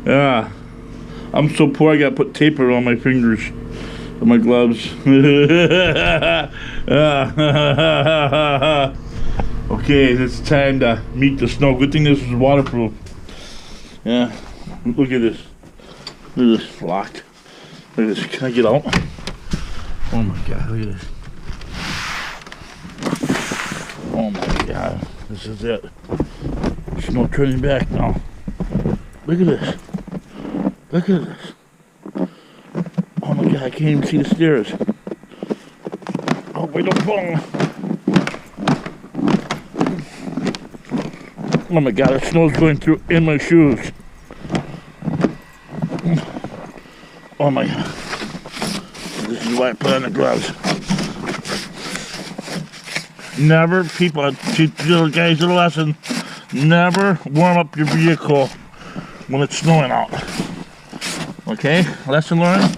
Yeah. I'm so poor I gotta put tape around my fingers and my gloves. Okay, it's time to meet the snow. Good thing this is waterproof. Yeah. Look at this. Look at this locked. Look at this. Can I get out? Oh my god, look at this. Oh my god. This is it. There's no turning back now. Look at this. Look at this. Oh my god, I can't even see the stairs. Oh, wait, don't fall. Oh my god, the snow's going through in my shoes. Oh my god. This is why I put on the gloves. Never, people, little guys, a lesson. Never warm up your vehicle when it's snowing out. Okay, lesson learned.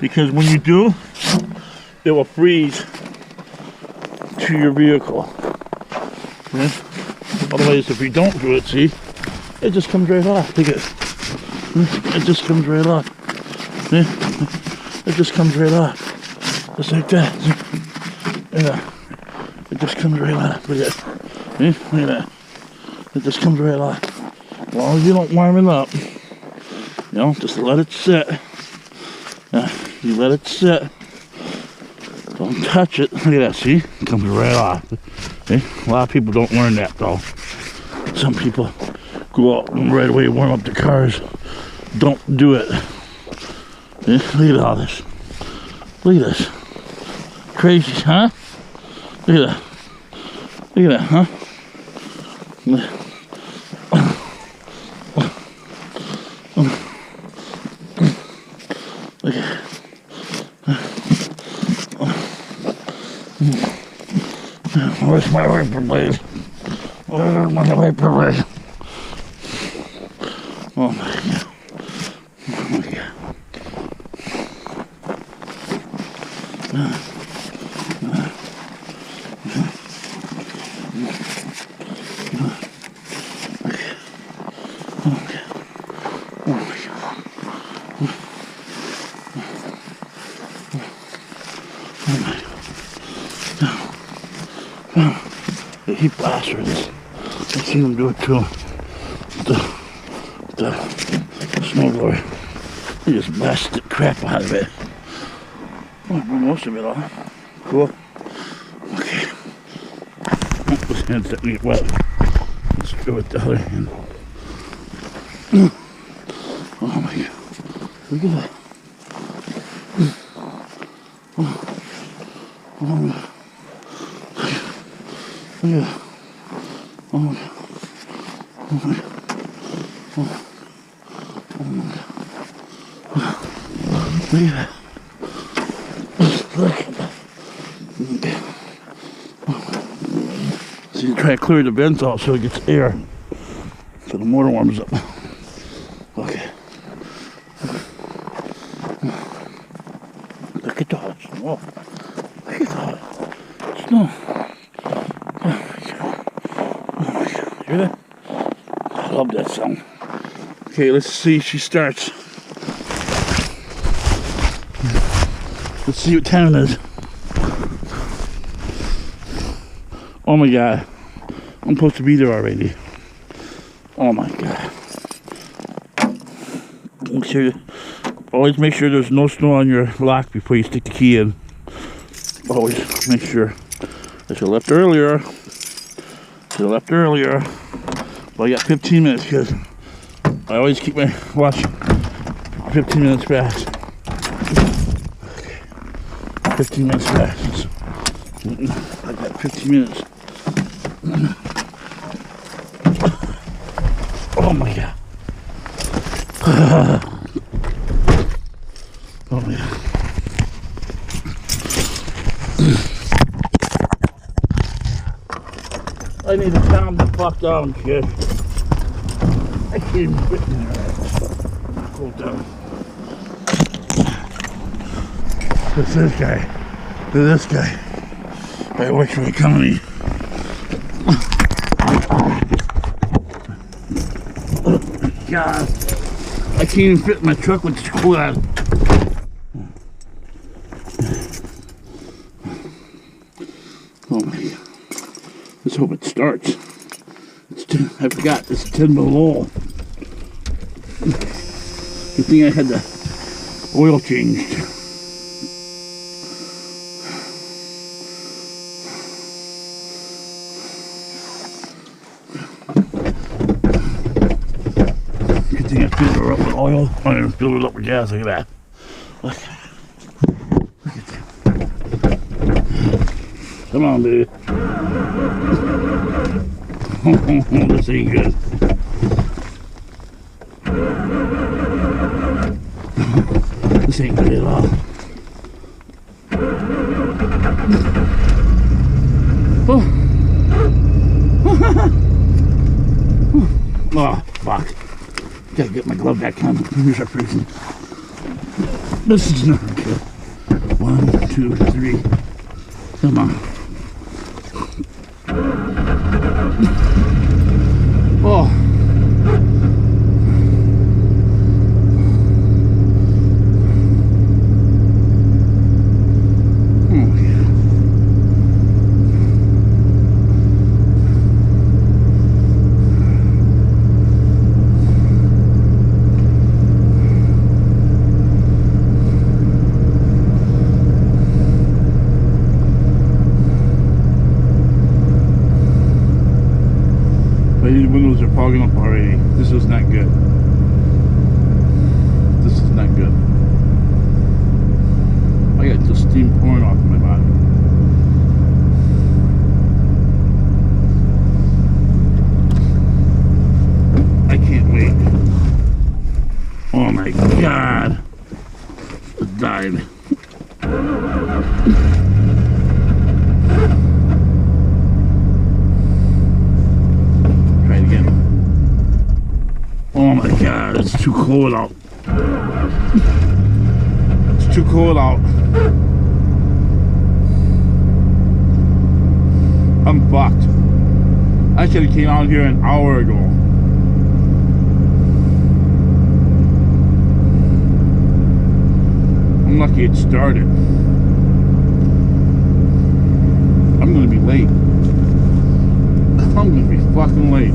Because when you do, it will freeze to your vehicle. Okay? Otherwise, if you don't do it, see, it just comes right off. Look at it. It just comes right off. See? It just comes right off. Just like that. Yeah. It just comes right off. Look at it. See? Look at that. It just comes right off. As long as you don't warm it up, you know, just let it sit. You let it sit. Don't touch it. Look at that, see? It comes right off. See? A lot of people don't learn that though. Some people go out and right away warm up the cars. Don't do it. See? Look at all this. Look at this. Crazy, huh? Look at that. Look at that, huh? Look at it. Where's my wiper blade? Where's my wiper blade? Oh my god. Oh my god. The heat blasters. I've seen them do it too. The snow blower. They just blast the crap out of it. Oh, most of it off. Cool. Okay. This hand's starting to get wet. Let's go with the other hand. Oh my god. Look at that. Oh my god. Look at that. Oh my god. Oh my god. Oh my god. Look at that. Look at that. So you try to clear the vents out so it gets air. So the motor warms up. Okay. Look at that snow. Look at that snow. Hear that? I love that sound. Okay, let's see if she starts. Let's see what time it is. Oh my god. I'm supposed to be there already. Oh my god. Always make sure there's no snow on your lock before you stick the key in. Always make sure. I should have left earlier. Well, I got 15 minutes because I always keep my watch 15 minutes fast. Okay. 15 minutes fast. I got 15 minutes. Oh my god. Oh my god. I need to calm the fuck down, kid. I can't even fit in there. Hold down. It's this guy. To this guy. I work for the company. God, I can't even fit in my truck with this cool out. Oh my God. Let's hope it starts. I forgot, it's 10 below. Good thing I had the oil changed. Good thing I filled her up with oil. I didn't fill it up with gas. Look at that. Look at that. Come on, dude. This ain't good. This ain't good at all. Oh, oh fuck. Gotta get my glove back on. My fingers are freezing. This is not good. 1, 2, 3. Come on. Oh. These windows are fogging up already. This is not good. This is not good. I got just steam pouring off my body. I can't wait. Oh my God. I died. Oh my God, it's too cold out. It's too cold out. I'm fucked. I should have came out here an hour ago. I'm lucky it started. I'm gonna be late. I'm gonna be fucking late.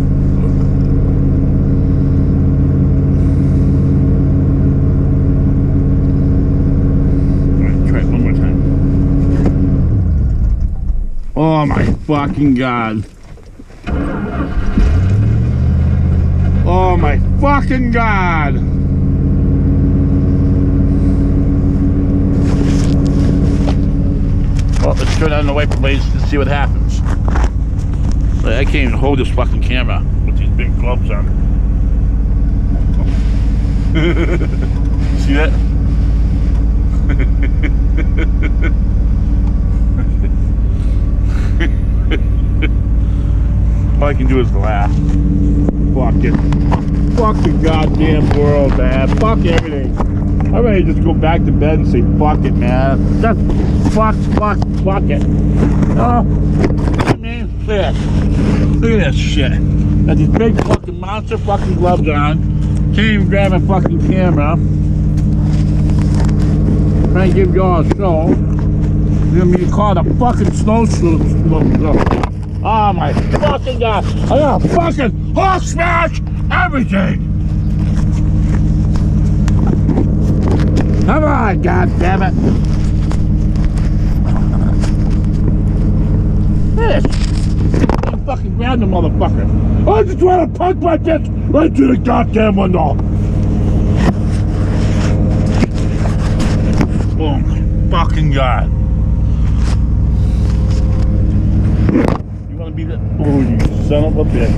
Oh my fucking God. Oh my fucking God. Well, let's turn on the wiper blades and see what happens. I can't even hold this fucking camera with these big gloves on. See that? All I can do is laugh. Fuck it. Fuck the goddamn world, man. Fuck everything. I'm ready to just go back to bed and say fuck it, man. Just fuck it. Oh, I mean, look at this shit. Got these big fucking monster fucking gloves on. Can't even grab a fucking camera. Trying to give y'all a show. You're gonna be called a fucking snowshoe. Oh my fucking God. I gotta fucking Hulk smash everything. Come on, God damn it. This. I fucking grabbed the motherfucker. I just want to punch my fist right through the goddamn window. Oh my fucking God. Be that, oh, you son of a bitch.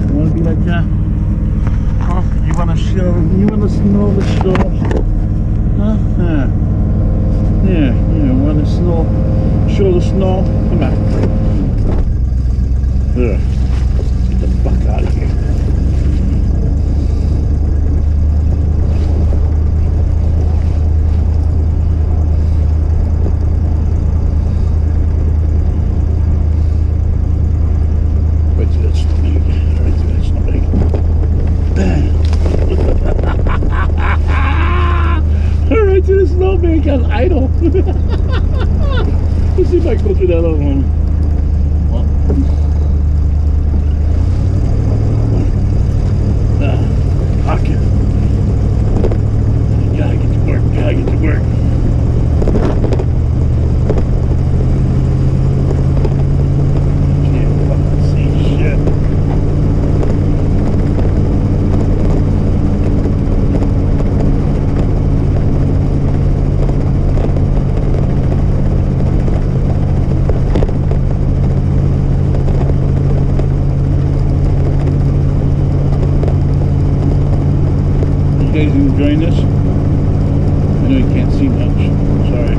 You wanna be like that? Huh? You wanna show, you wanna smell the snow? Huh? Yeah, wanna snow, show the snow? Come on. Get the fuck out of here. There he goes, idle. Let's see if I can go through that other one. Fuck it. Gotta get to work, gotta get to work. Can't fucking see shit. You guys enjoying this? I know you can't see much. Sorry.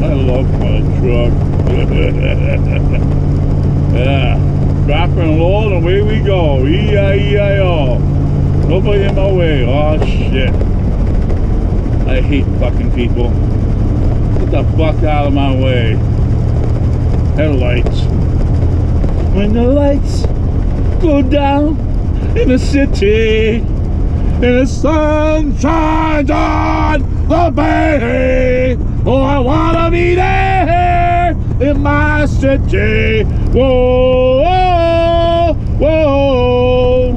I love my truck. Yeah. Drop and load, and away we go. E-I-E-I-O. Nobody in my way. Oh, shit. I hate fucking people. Get the fuck out of my way. Headlights. When the lights go down in the city and the sun shines on the bay, oh, I wanna be there in my city. Whoa, whoa, whoa.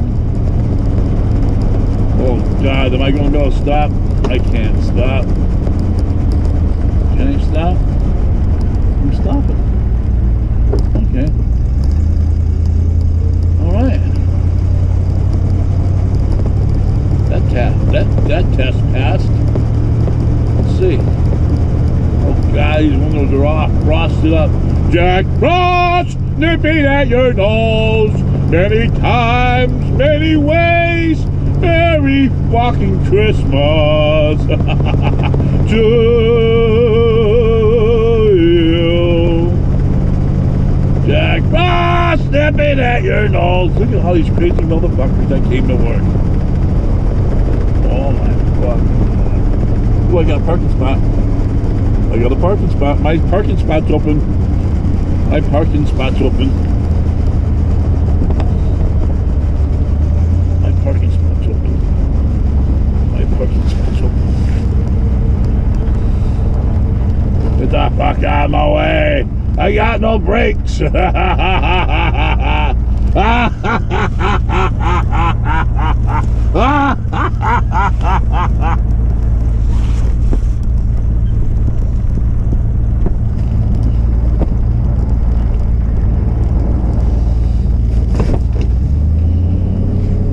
Oh God, am I gonna be able to stop? I can't stop. Can I stop? I'm stopping. Okay. Alright. That test passed. Let's see. Oh God, these windows are off. Frosted up. Jack Frost nipping at your nose. Many times, many ways. Merry fucking Christmas to you. Jack Frost nipping at your nose. Look at all these crazy motherfuckers that came to work. Oh my fuck. Oh, I got a parking spot. I got a parking spot. My parking spot's open. My parking spot's open. My parking spot's open. My parking spot's open. Get the fuck out of my way. I got no brakes.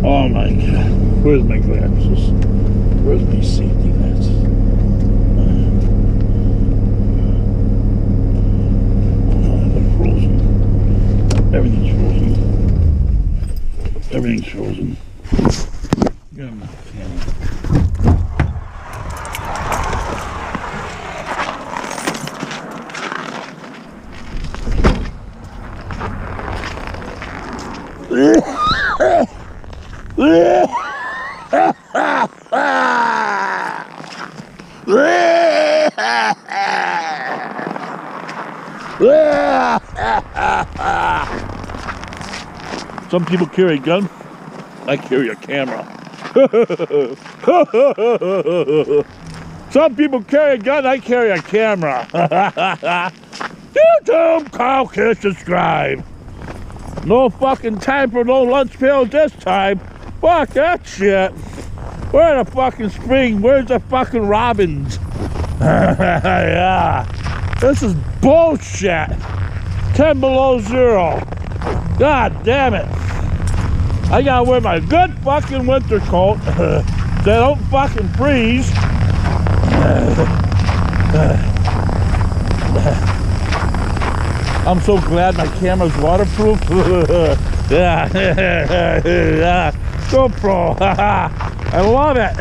Oh my God. Where's my glasses? Where's my safety glasses? They're frozen. Everything's frozen. Everything's frozen. Get him out, camera. Some people carry a gun. I carry a camera. Some people carry a gun. I carry a camera. YouTube, Carl Kiss, subscribe. No fucking time for no lunch pails this time. Fuck that shit. We're in a fucking spring. Where's the fucking robins? Yeah. This is bullshit. 10 below zero. God damn it. I gotta wear my good fucking winter coat so I don't fucking freeze. I'm so glad my camera's waterproof. Yeah. Yeah. GoPro. I love it.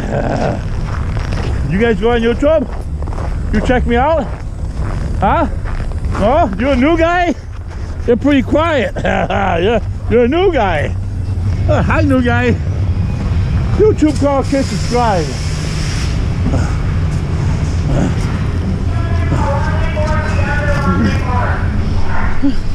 You guys go on YouTube? You check me out? Huh? Oh, you're a new guy? You're pretty quiet. You're a new guy. Hi, new guy. YouTube, Carl Kiss, subscribe. Whew.